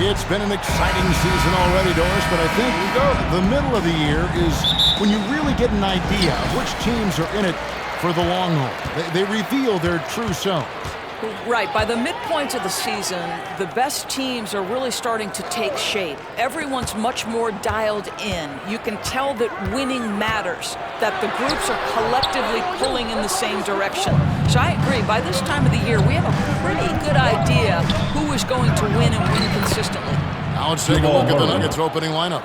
It's been an exciting season already, Doris, but I think the middle of the year is when you really get an idea of which teams are in it for the long haul. They reveal their true self. Right. By the midpoint of the season, the best teams are really starting to take shape. Everyone's much more dialed in. You can tell that winning matters, that the groups are collectively pulling in the same direction. So I agree. By this time of the year, we have a pretty good idea who is going to win and win consistently. Now let's take a look at the Nuggets opening lineup.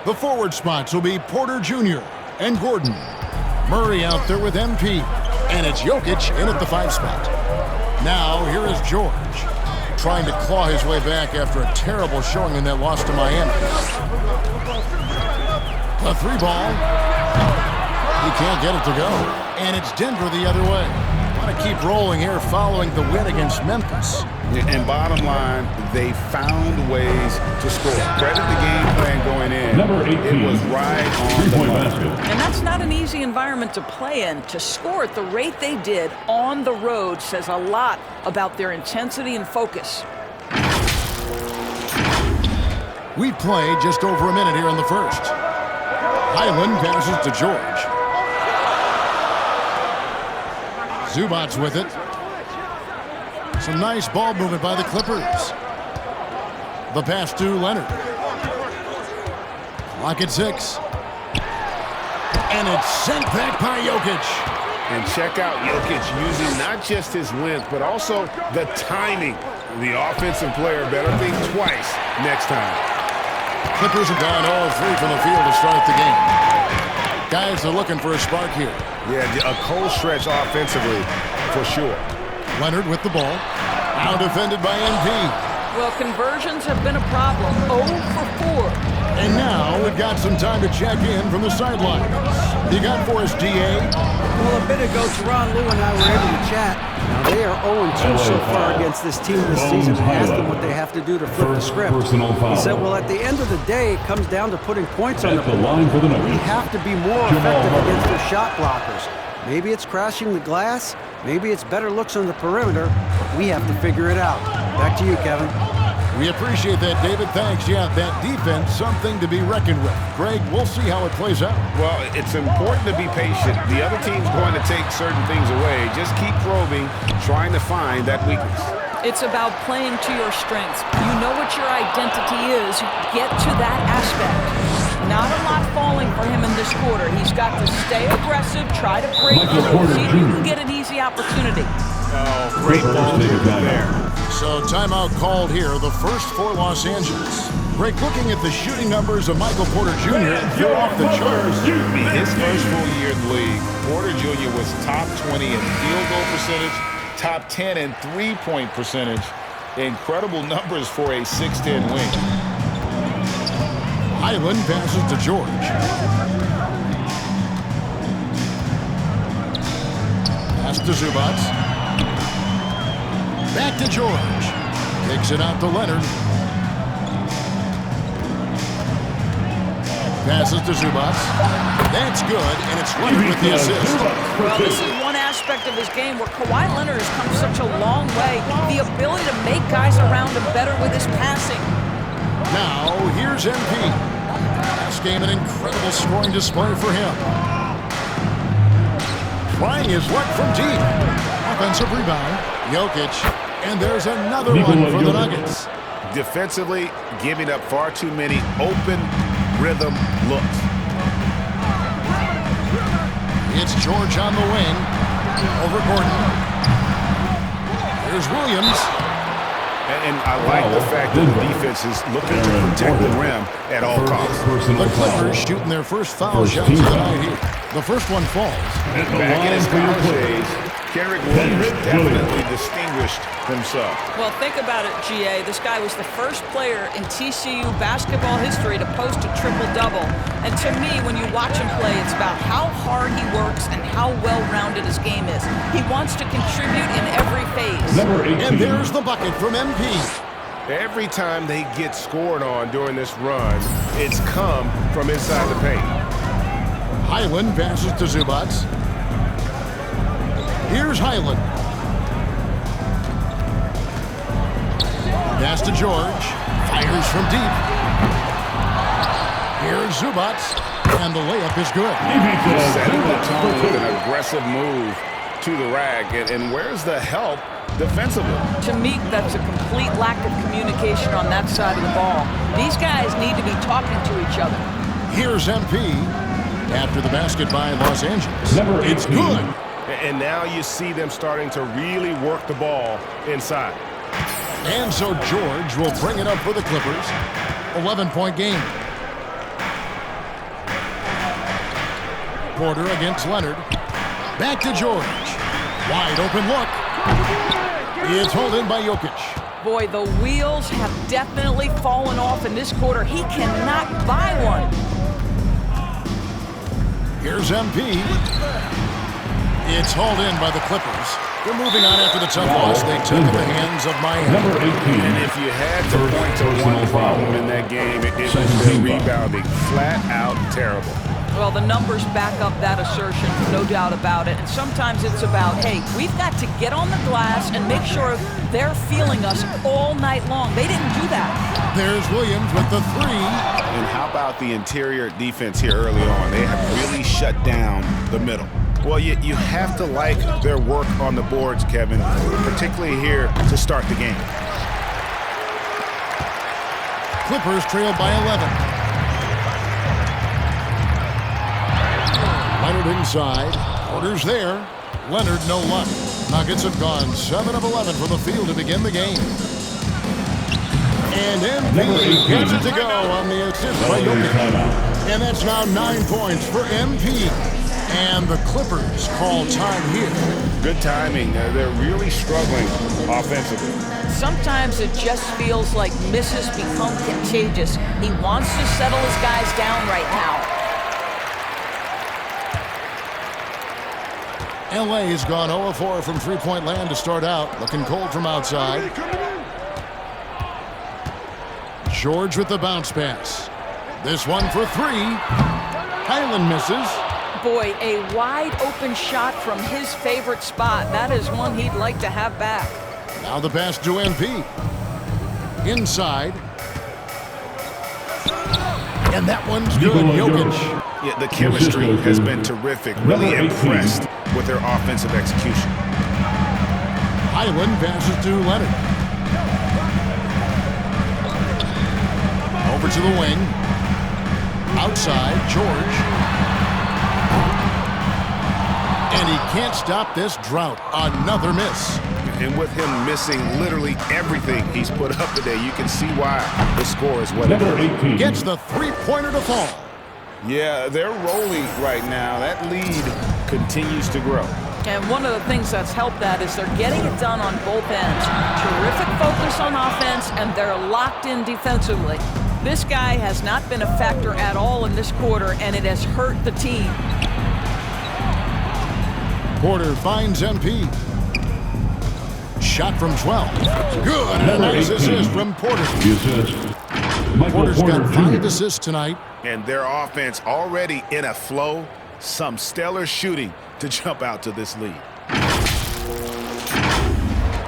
The forward spots will be Porter Jr. and Gordon. Murray out there with MP. And it's Jokic in at the 5 spot. Now, here is George, trying to claw his way back after a terrible showing in that loss to Miami. The 3 ball. He can't get it to go. And it's Denver the other way. Want to keep rolling here following the win against Memphis. And bottom line, they found ways to score. Credit the game plan going in. Number 18, it was right on the basket. And that's not an easy environment to play in. To score at the rate they did on the road says a lot about their intensity and focus. We played just over a minute here in the first. Highland passes to George. Zubac's with it. Some nice ball movement by the Clippers. The pass to Leonard. Clock at 6. And it's sent back by Jokic. And check out Jokic using not just his length, but also the timing. The offensive player better think twice next time. Clippers have gone all 3 from the field to start the game. Guys are looking for a spark here. Yeah, a cold stretch offensively, for sure. Leonard with the ball. Now defended by MP. Well, conversions have been a problem. 0 for 4. And now we've got some time to check in from the sidelines. You got for us, DA? Well, a bit ago, Teron Lue and I were able to chat. Now, they are 0-2 so far against this team this season. I asked them what they have to do to flip the script. He said, well, at the end of the day, it comes down to putting points on the board. We have to be more effective against their shot blockers. Maybe it's crashing the glass. Maybe it's better looks on the perimeter. We have to figure it out. Back to you, Kevin. We appreciate that, David. Thanks. Yeah, that defense, something to be reckoned with. Greg, we'll see how it plays out. Well, it's important to be patient. The other team's going to take certain things away. Just keep probing, trying to find that weakness. It's about playing to your strengths. You know what your identity is. Get to that aspect. Not a lot falling for him in this quarter. He's got to stay aggressive, try to break through, see if you can get an easy opportunity. Oh, great ball there. So timeout called here, the first for Los Angeles. Greg, looking at the shooting numbers of Michael Porter Jr., they're off the charts. His first full year in the league, Porter Jr. was top 20 in field goal percentage, top 10 in three-point percentage. Incredible numbers for a 6'10 wing. Highland passes to George. Pass to Zubac. Back to George. Takes it out to Leonard. Passes to Zubac. That's good, and it's Leonard with the assist. Well, this is one aspect of his game where Kawhi Leonard has come such a long way. The ability to make guys around him better with his passing. Now, here's MP. Last game, an incredible scoring display for him. Trying his luck from deep. Offensive rebound. Jokic. And there's another one for the Nuggets. Defensively, giving up far too many open rhythm looks. It's George on the wing. Over Gordon. Here's Williams. And I like the fact that the defense is looking to protect the rim at all costs. The Clippers shooting their first foul shots of the night here. The first one falls. Back in his college days, Kenrick Williams definitely distinguished himself. Well, think about it, GA. This guy was the first player in TCU basketball history to post a triple-double. And to me, when you watch him play, it's about how hard he works and how well-rounded his game is. He wants to contribute in every phase. And there's the bucket from MP. Every time they get scored on during this run, it's come from inside the paint. Highland passes to Zubac. Here's Highland. Pass to George. Fires from deep. Here's Zubac, and the layup is good. Setting the tone with an aggressive move to the rack. And where's the help defensively? To me, that's a complete lack of communication on that side of the ball. These guys need to be talking to each other. Here's MP after the basket by Los Angeles. It's good. And now you see them starting to really work the ball inside. And so George will bring it up for the Clippers. 11-point game. Porter against Leonard. Back to George. Wide open look. It's held in by Jokic. Boy, the wheels have definitely fallen off in this quarter. He cannot buy one. Here's MP. It's hauled in by the Clippers. They're moving on after the tough loss they took at the hands of Miami. And if you had to point to one problem in that game, it was their rebounding. Flat out terrible. Well, the numbers back up that assertion, no doubt about it. And sometimes it's about, hey, we've got to get on the glass and make sure they're feeling us all night long. They didn't do that. There's Williams with the three. And how about the interior defense here early on? They have really shut down the middle. Well, you have to like their work on the boards, Kevin, particularly here to start the game. Clippers trail by 11. Leonard inside. Porter's there. Leonard no luck. Nuggets have gone 7 of 11 from the field to begin the game. And MP gets it to go on the assist by Jokic. And that's now 9 points for MP. And the Clippers call time here. Good timing. They're really struggling offensively. Sometimes it just feels like misses become contagious. He wants to settle his guys down right now. LA has gone 0-4 from three-point land to start out. Looking cold from outside. George with the bounce pass. This one for three. Highland misses. Boy, a wide open shot from his favorite spot. That is one he'd like to have back. Now the pass to MP. Inside. And that one's good. Jokic. Yeah, the chemistry has been terrific. Really impressed with their offensive execution. Highland passes to Leonard. Over to the wing. Outside, George. And he can't stop this drought. Another miss. And with him missing literally everything he's put up today, you can see why the score is what it is. Gets the three-pointer to fall. Yeah, they're rolling right now. That lead continues to grow. And one of the things that's helped that is they're getting it done on both ends. Terrific focus on offense, and they're locked in defensively. This guy has not been a factor at all in this quarter, and it has hurt the team. Porter finds MP. Shot from 12. Good. And a nice assist from Porter. Porter's got 5 assists tonight. And their offense already in a flow. Some stellar shooting to jump out to this lead.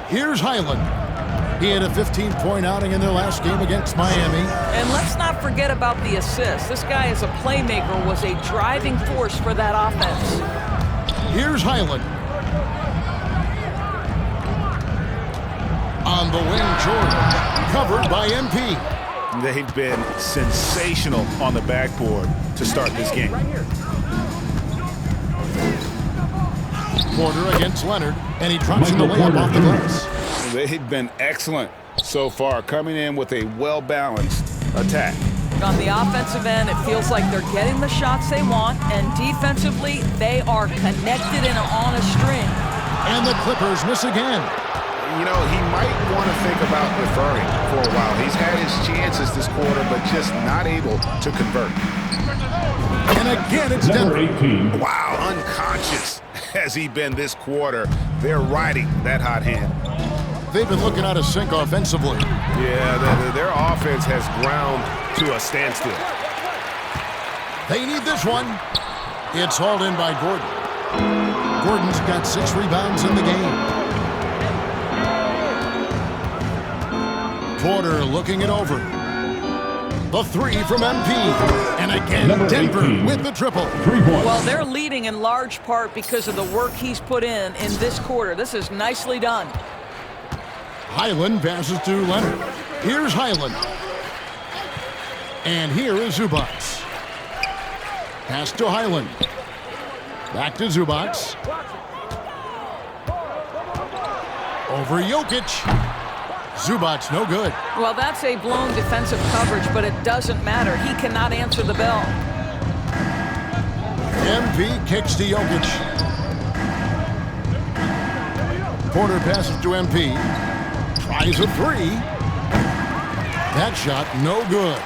Here's Highland. He had a 15-point outing in their last game against Miami. And let's not forget about the assist. This guy is a playmaker, was a driving force for that offense. Here's Highland. On the wing, Jordan. Covered by MP. They've been sensational on the backboard to start this game. Porter against Leonard, and he drops in the layup off the glass. They've been excellent so far, coming in with a well-balanced attack. On the offensive end, it feels like they're getting the shots they want, and defensively, they are connected and on a string. And the Clippers miss again. You know, he might want to think about deferring for a while. He's had his chances this quarter, but just not able to convert. And again, it's Denver. Wow, unconscious has he been this quarter. They're riding that hot hand. They've been looking out of sync offensively. Yeah, their offense has ground to a standstill. They need this one. It's hauled in by Gordon. Gordon's got 6 rebounds in the game. Porter looking it over. The three from MP. And again, Denver 18. with the triple. 3 points. Well, they're leading in large part because of the work he's put in this quarter. This is nicely done. Highland passes to Leonard. Here's Highland. And here is Zubac. Pass to Highland. Back to Zubac. Over Jokic. Zubac, no good. Well, that's a blown defensive coverage, but it doesn't matter. He cannot answer the bell. MP kicks to Jokic. Porter passes to MP. Tries a three. That shot, no good.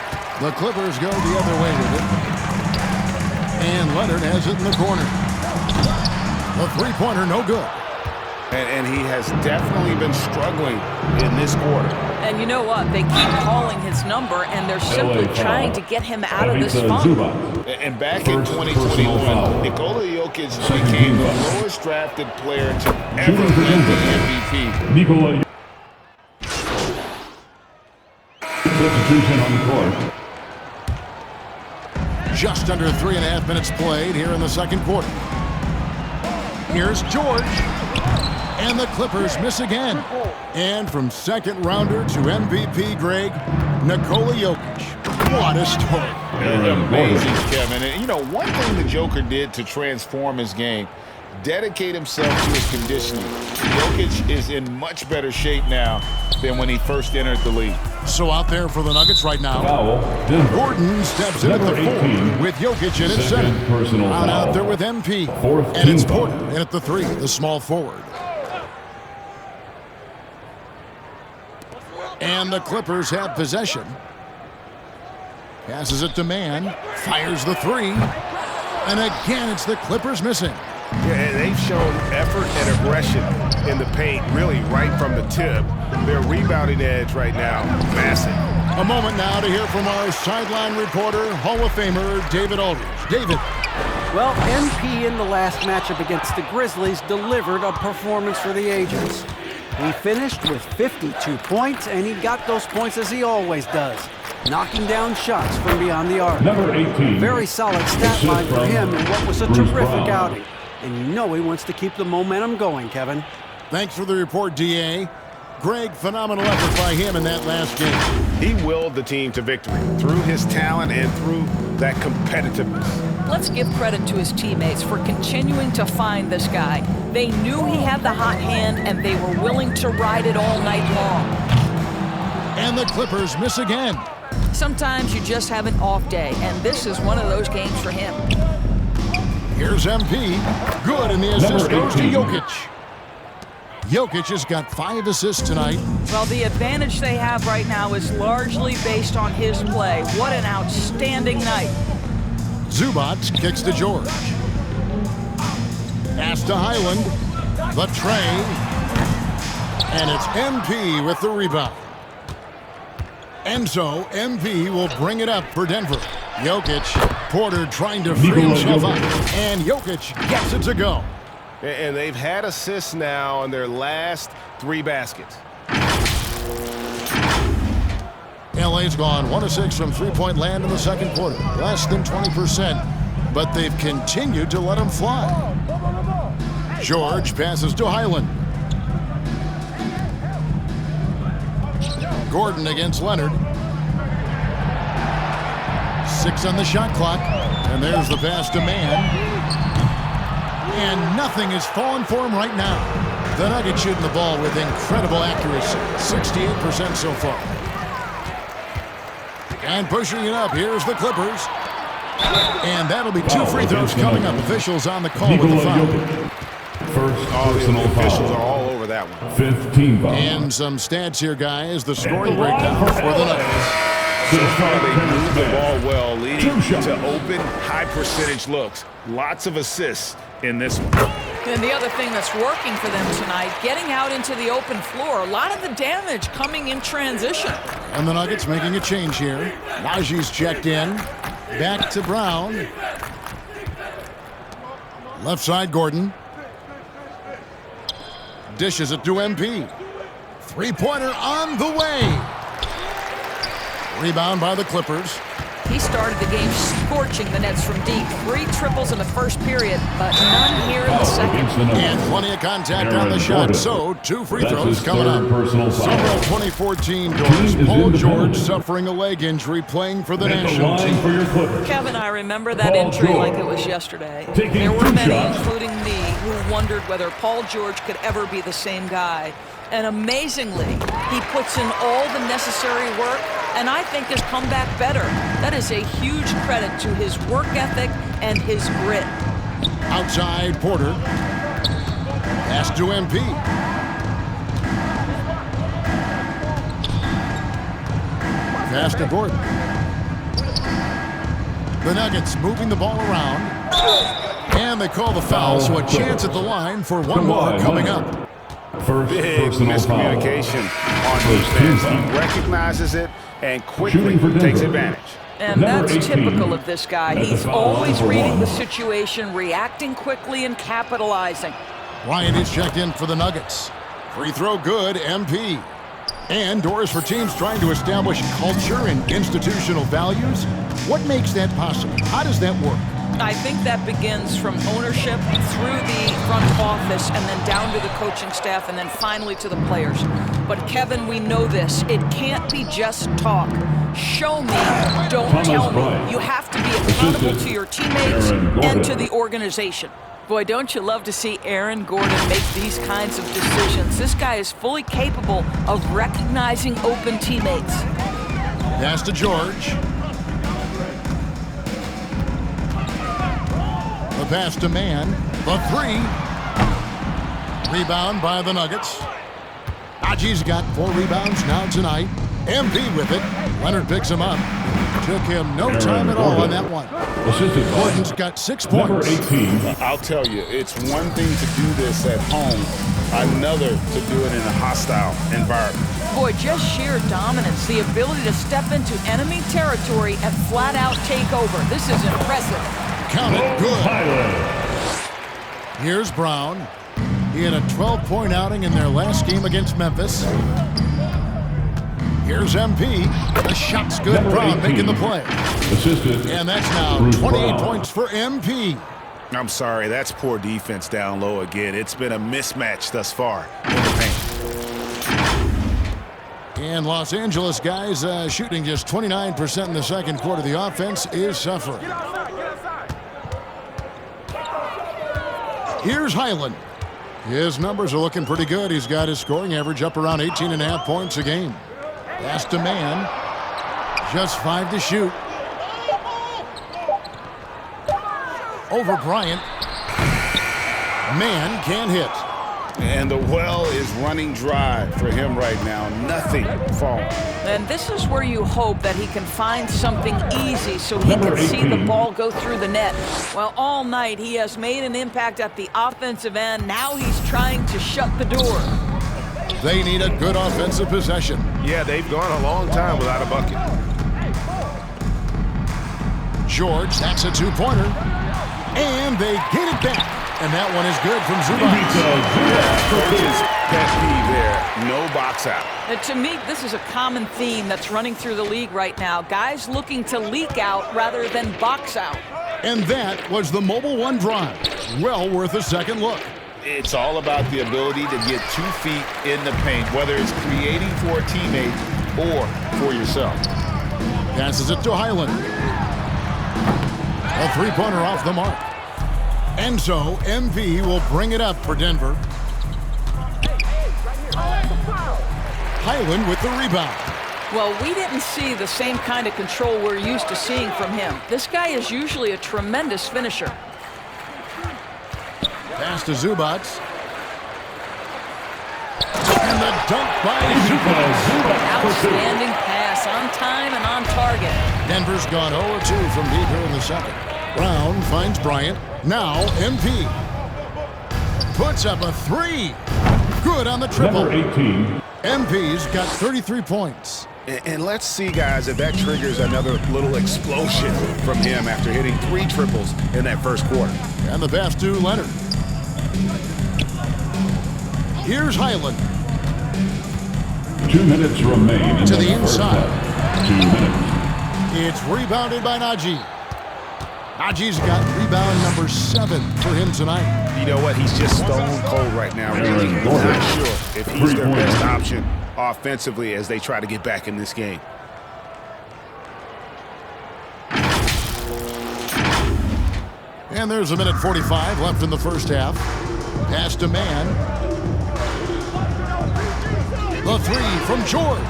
The Clippers go the other way with it. And Leonard has it in the corner. The three-pointer, no good. And he has definitely been struggling in this quarter. And you know what? They keep calling his number, and they're simply trying to get him out of this funk. And back in 2021, Nikola Jokic became the lowest drafted player to ever win the MVP. Nikola. Substitution on the court. Just under 3.5 minutes played here in the second quarter. Here's George. And the Clippers miss again. And from second rounder to MVP, Greg, Nikola Jokic. What a story. Amazing, Kevin. And, you know, one thing the Joker did to transform his game, dedicate himself to his conditioning. Jokic is in much better shape now than when he first entered the league. So out there for the Nuggets right now, Foul. Denver. Gordon steps in at the 4 with Jokic in at 7. Personal Out foul. there with MP. Fourth And it's team foul. Porter in at the 3, the small forward. And the Clippers have possession. Passes it to Mann. Fires the 3. And again, it's the Clippers missing. Yeah, and they've shown effort and aggression in the paint, really right from the tip. Their rebounding edge right now, massive. A moment now to hear from our sideline reporter, Hall of Famer David Aldridge. David. Well, MP in the last matchup against the Grizzlies delivered a performance for the ages. He finished with 52 points, and he got those points as he always does, knocking down shots from beyond the arc. Number 18. Very solid stat line for him in what was a Bruce terrific Brown. outing. And you know he wants to keep the momentum going, Kevin. Thanks for the report, D.A. Greg, phenomenal effort by him in that last game. He willed the team to victory through his talent and through that competitiveness. Let's give credit to his teammates for continuing to find this guy. They knew he had the hot hand, and they were willing to ride it all night long. And the Clippers miss again. Sometimes you just have an off day, and this is one of those games for him. Here's MP. Good, and the assist Number goes to 18. Jokic. Jokic has got 5 assists tonight. Well, the advantage they have right now is largely based on his play. What an outstanding night. Zubac kicks to George. Pass to Highland. The tray. And it's MP with the rebound. And so MP will bring it up for Denver. Jokic, Porter trying to free Nikola himself up. Jokic. And Jokic gets it to go. And they've had assists now on their last 3 baskets. LA's gone 1 of 6 from three-point land in the second quarter. Less than 20%, but they've continued to let them fly. George passes to Highland. Gordon against Leonard. 6 on the shot clock. And there's the pass to Mann. And nothing is falling for him right now. The Nuggets shooting the ball with incredible accuracy. 68% so far. And pushing it up, here's the Clippers. And that'll be 2 free throws coming up. Officials on the call with the Nikola foul. Jokic. First All the personal officials are foul. all over that one. 5th team foul. And some stats here, guys. The scoring breakdown for the Nuggets. So far, they moved the ball well, leading Two shots. to open, high-percentage looks. Lots of assists in this one. And the other thing that's working for them tonight, getting out into the open floor. A lot of the damage coming in transition. And the Nuggets making a change here. Najee's checked in. Back to Brown. Left side, Gordon. Dishes it to MP. Three-pointer on the way. Rebound by the Clippers. He started the game scorching the Nets from deep. 3 triples in the first period, but none here in the second. And plenty of contact on the shot, so 2 free throws coming up. Summer of 2014 doors, Paul George suffering a leg injury playing for the national team. Kevin, I remember that injury like it was yesterday. There were many, including me, who wondered whether Paul George could ever be the same guy. And amazingly, he puts in all the necessary work, and I think has come back better. That is a huge credit to his work ethic and his grit. Outside Porter. Pass to MP. Pass to Gordon. The Nuggets moving the ball around. And they call the foul, so a chance at the line for one more coming up. Big miscommunication on defense. He recognizes it and quickly takes advantage. And that's typical of this guy. He's always reading the situation, reacting quickly, and capitalizing. Ryan is checked in for the Nuggets. Free throw good, MP. And doors for teams trying to establish culture and institutional values. What makes that possible? How does that work? I think that begins from ownership through the front office and then down to the coaching staff and then finally to the players. But Kevin, we know this. It can't be just talk. Show me, don't tell me. You have to be accountable to your teammates and to the organization. Boy, don't you love to see Aaron Gordon make these kinds of decisions. This guy is fully capable of recognizing open teammates. Pass to George. The pass to Man. The 3. Rebound by the Nuggets. Aji's got 4 rebounds now tonight. MP with it. Leonard picks him up. Took him no time at all on that one. Gordon's got 6 points. I'll tell you, it's one thing to do this at home, another to do it in a hostile environment. Boy, just sheer dominance, the ability to step into enemy territory and flat out take over. This is impressive. Count it good. Here's Brown. He had a 12-point outing in their last game against Memphis. Here's MP. The shot's good. Brown making the play. And that's now 28 points for MP. I'm sorry, that's poor defense down low again. It's been a mismatch thus far in the paint. And Los Angeles guys shooting just 29% in the second quarter. The offense is suffering. Here's Highland. His numbers are looking pretty good. He's got his scoring average up around 18.5 points a game. Pass to Man. Just 5 to shoot. Over Bryant. Man can't hit. And the well is running dry for him right now. Nothing falling. And this is where you hope that he can find something easy so he can see the ball go through the net. Well, all night he has made an impact at the offensive end. Now he's trying to shut the door. They need a good offensive possession. Yeah, they've gone a long time without a bucket. George, that's a 2-pointer. And they get it back. And that one is good from Zubac. Coach's pet peeve there. No box out. And to me, this is a common theme that's running through the league right now. Guys looking to leak out rather than box out. And that was the Mobile One drive. Well worth a second look. It's all about the ability to get 2 feet in the paint, whether it's creating for a teammate or for yourself. Passes it to Highland. A 3-pointer off the mark. And so MP will bring it up for Denver. Highland with the rebound. Well, we didn't see the same kind of control we're used to seeing from him. This guy is usually a tremendous finisher. Pass to Zubac. And the dunk by Zubac. Outstanding pass, on time and on target. Denver's gone 0-2 from deep here in the second. Brown finds Bryant. Now MP. Puts up a 3. Good on the triple. MP's got 33 points. And let's see, guys, if that triggers another little explosion from him after hitting 3 triples in that first quarter. And the pass to Leonard. Here's Highland. 2 minutes remain. To the inside. 2 minutes. It's rebounded by Najee. Najee's got rebound number 7 for him tonight. You know what? He's just stone cold right now. Really not sure if he's their best option offensively as they try to get back in this game. And there's a minute 45 left in the first half. Pass to Man. The 3 from George.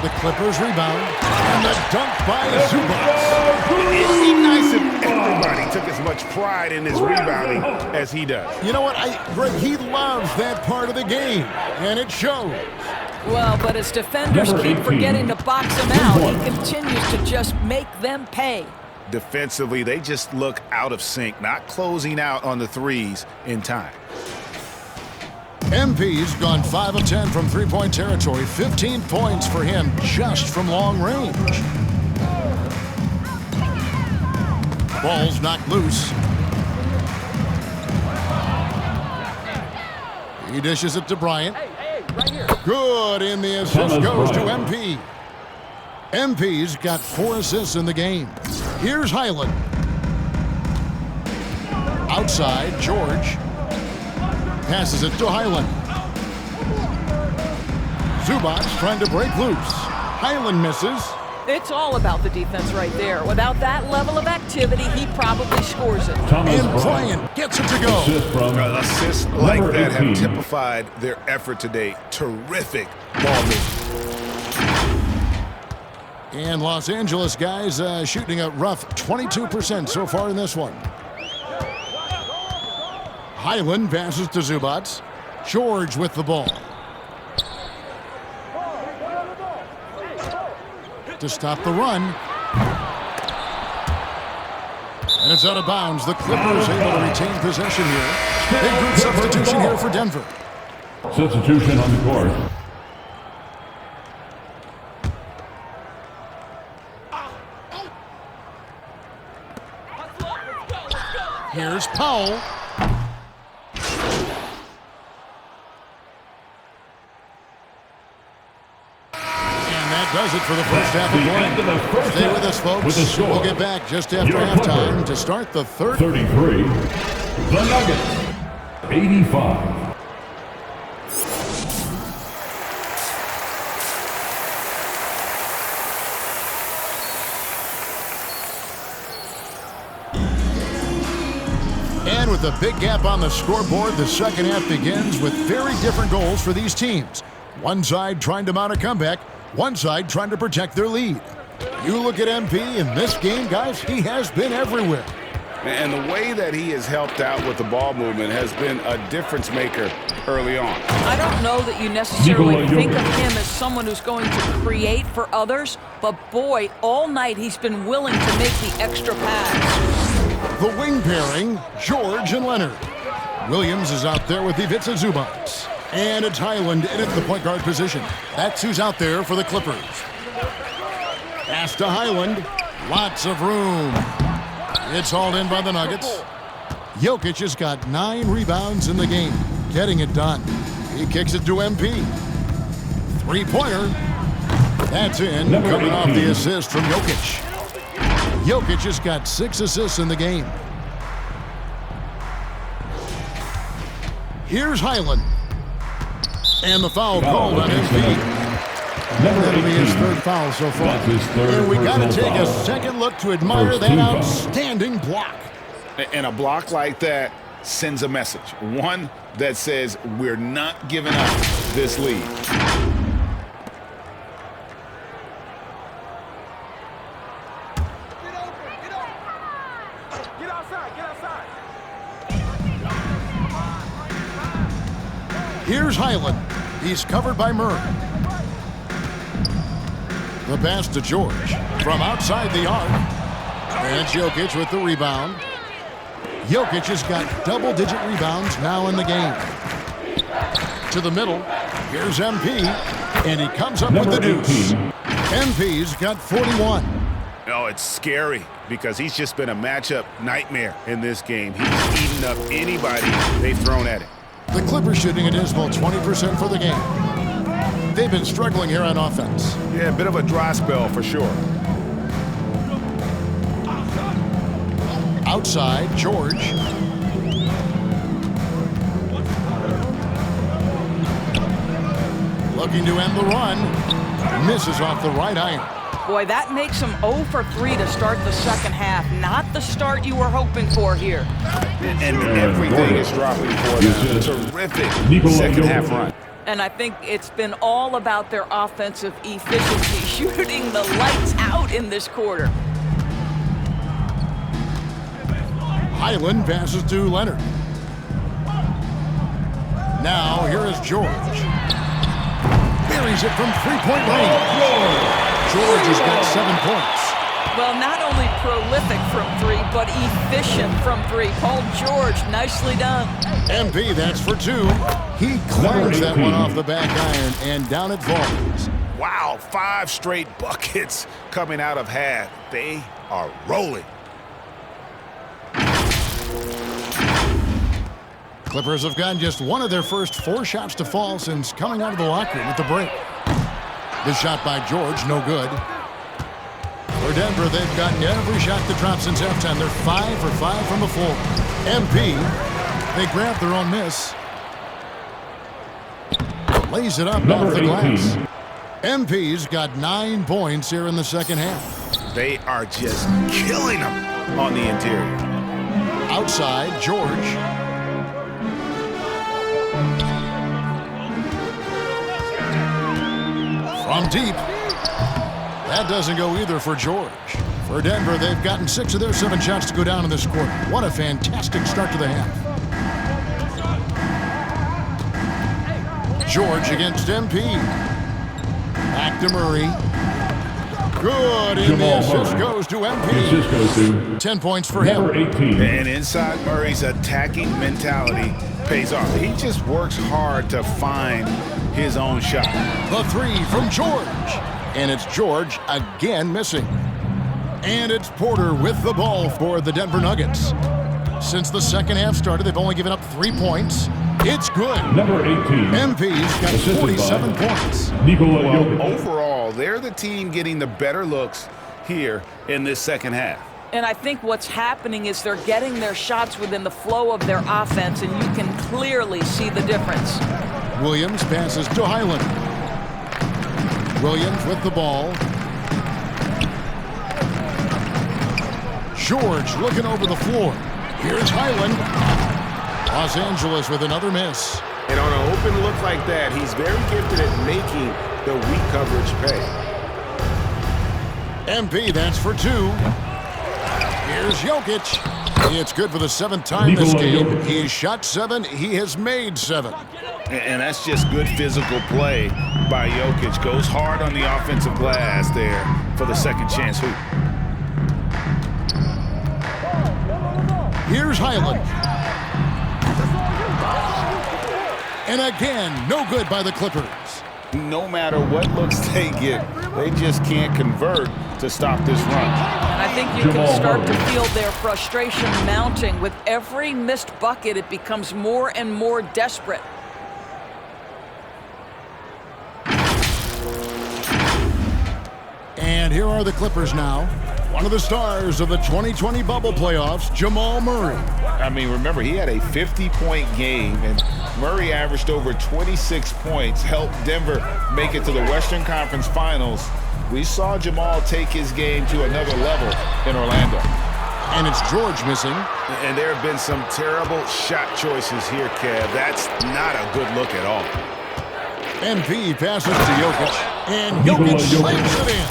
The Clippers rebound. And the dunk by Zubac. It'd be nice if everybody took as much pride in his rebounding as he does. You know what? Greg, he loves that part of the game, and it shows. Well, but his defenders keep forgetting to box him out. He continues to just make them pay. Defensively, they just look out of sync, not closing out on the threes in time. MP's gone 5 of 10 from three-point territory. 15 points for him just from long range. Ball's knocked loose. He dishes it to Bryant. Good, and the assist goes to MP. MP's got 4 assists in the game. Here's Highland. Outside, George. Passes it to Highland. Zubac trying to break loose. Highland misses. It's all about the defense right there. Without that level of activity, he probably scores it. And Bryant gets it to go. Assists like that have typified their effort today. Terrific ball movement. And Los Angeles guys shooting a rough 22% so far in this one. Highland passes to Zubac. George with the ball. To stop the run. And it's out of bounds. The Clippers able to retain possession here. Big group substitution here for Denver. Substitution on the court. Here's Powell. Does it for the first half of play. Stay with us, folks. We'll get back just after halftime to start the third. 33. The Nuggets. 85. And with a big gap on the scoreboard, the second half begins with very different goals for these teams. One side trying to mount a comeback. One side trying to protect their lead. You look at MP in this game, guys, he has been everywhere. And the way that he has helped out with the ball movement has been a difference maker early on. I don't know that you necessarily think of him as someone who's going to create for others, but boy, all night he's been willing to make the extra pass. The wing pairing, George and Leonard. Williams is out there with Ivica Zubac. And it's Highland in at the point guard position. That's who's out there for the Clippers. Pass to Highland. Lots of room. It's hauled in by the Nuggets. Jokic has got 9 rebounds in the game. Getting it done. He kicks it to MP. 3-pointer. That's in. Coming off the assist from Jokic. Jokic has got 6 assists in the game. Here's Highland. And the foul called on MP. That'll be his 3rd foul so far. And we got to take a second look to admire that outstanding block. And a block like that sends a message. One that says we're not giving up this lead. Get outside. Here's Highland. He's covered by Murray. The pass to George from outside the arc. And Jokic with the rebound. Jokic has got double-digit rebounds now in the game. To the middle. Here's MP. And he comes up with the deuce. MP's got 41. Oh, it's scary because he's just been a matchup nightmare in this game. He's eaten up anybody they've thrown at him. The Clippers shooting a dismal 20% for the game. they've been struggling here on offense. Yeah, a bit of a dry spell for sure. Outside, George. Looking to end the run. Misses off the right iron. Boy, that makes him 0 for 3 to start the second half. Not the start you were hoping for here. And everything is dropping for them. Terrific second half run. And I think it's been all about their offensive efficiency, shooting the lights out in this quarter. Highland passes to Leonard. Now, here is George. Buries it from three-point range. George has got 7 points. Well, not only prolific from 3, but efficient from 3. Paul George, nicely done. MP, that's for 2. He clangs that one off the back iron, and down it falls. Wow, 5 straight buckets coming out of half. They are rolling. Clippers have gotten just one of their first 4 shots to fall since coming out of the locker room at the break. This shot by George, no good. For Denver, they've gotten every shot that dropped since halftime. They're 5 for 5 from the floor. MP, they grab their own miss. Lays it up off the glass. MP's got 9 points here in the second half. They are just killing them on the interior. Outside, George. From deep. That doesn't go either for George. For Denver, they've gotten 6 of their 7 shots to go down in this quarter. What a fantastic start to the half. George against MP. Back to Murray. Good, and the assist goes to MP. 10 points for him. 18. And inside Murray's attacking mentality pays off. He just works hard to find his own shot. The 3 from George. And it's George again missing. And it's Porter with the ball for the Denver Nuggets. Since the second half started, they've only given up 3 points. It's good. Number 18. MP's got 47 points. Nikola Jokic. Overall, they're the team getting the better looks here in this second half. And I think what's happening is they're getting their shots within the flow of their offense, and you can clearly see the difference. Williams passes to Highland. Williams with the ball. George looking over the floor. Here's Highland. Los Angeles with another miss. And on an open look like that, he's very gifted at making the weak coverage pay. MP, that's for 2. Here's Jokic. It's good for the 7th time this game. He's shot 7. He has made 7. And that's just good physical play by Jokic. Goes hard on the offensive glass there for the second chance hoop. Here's Highland. And again, no good by the Clippers. No matter what looks they get, they just can't convert to stop this run. And I think you can start to feel their frustration mounting. With every missed bucket, it becomes more and more desperate. And here are the Clippers now. One of the stars of the 2020 bubble playoffs, Jamal Murray. I mean, remember, he had a 50-point game, and Murray averaged over 26 points, helped Denver make it to the Western Conference Finals. We saw Jamal take his game to another level in Orlando. And it's George missing. And there have been some terrible shot choices here, Kev. That's not a good look at all. MP passes to Jokic, and Jokic slams it in.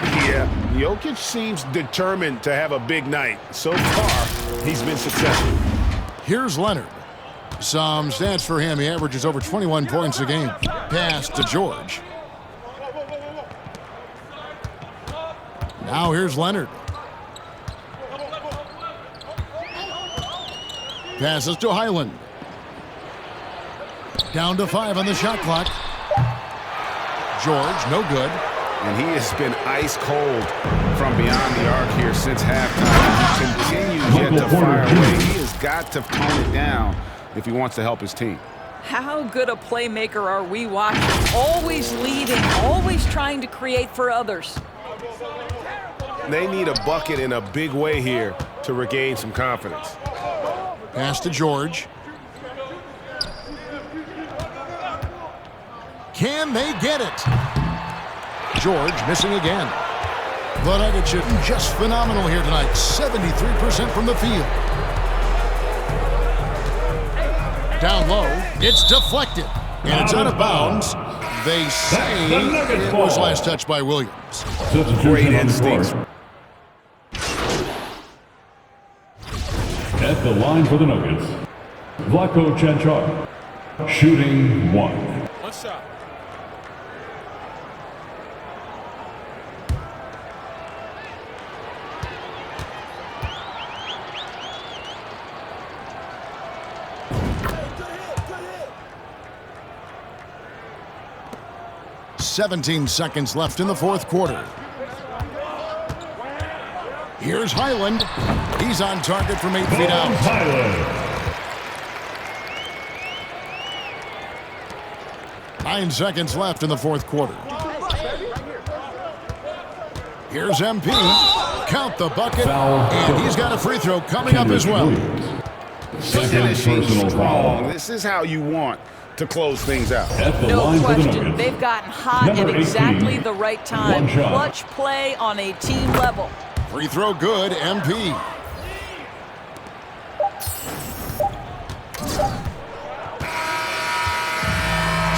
Yeah, Jokic seems determined to have a big night. So far, he's been successful. Here's Leonard. Some stats for him. He averages over 21 points a game. Pass to George. Now here's Leonard. Passes to Highland. Down to 5 on the shot clock. George, no good. And he has been ice cold from beyond the arc here since halftime. He continues yet to fire away. He has got to tone it down if he wants to help his team. How good a playmaker are we watching? Always leading, always trying to create for others. They need a bucket in a big way here to regain some confidence. Pass to George. Can they get it? George missing again. The Nuggets shooting just phenomenal here tonight. 73% from the field. Down low, it's deflected, and it's out of bounds. They say it was last touched by Williams. Great instincts. At the line for the Nuggets, Vlatko Cancar, shooting 1. One shot. "17 seconds left in the fourth quarter. Here's Highland. He's on target from 8 feet out. Highland. 9 seconds left in the fourth quarter. Here's MP. Count the bucket. And he's got a free throw coming up as well. Second Finishing personal strong. foul. This is how you want to close things out. At the No line for the question, Nuggets, they've gotten hot Number at exactly 18, the right time. one shot. Clutch play on a team level. Free throw good, MP.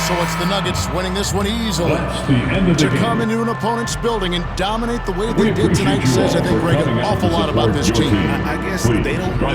So it's the Nuggets winning this one easily. That's the end of the To game. come into an opponent's building and dominate the way they We did appreciate tonight you says, I all think, for Greg, an coming out awful to lot about support this your team. I guess Please they don't drive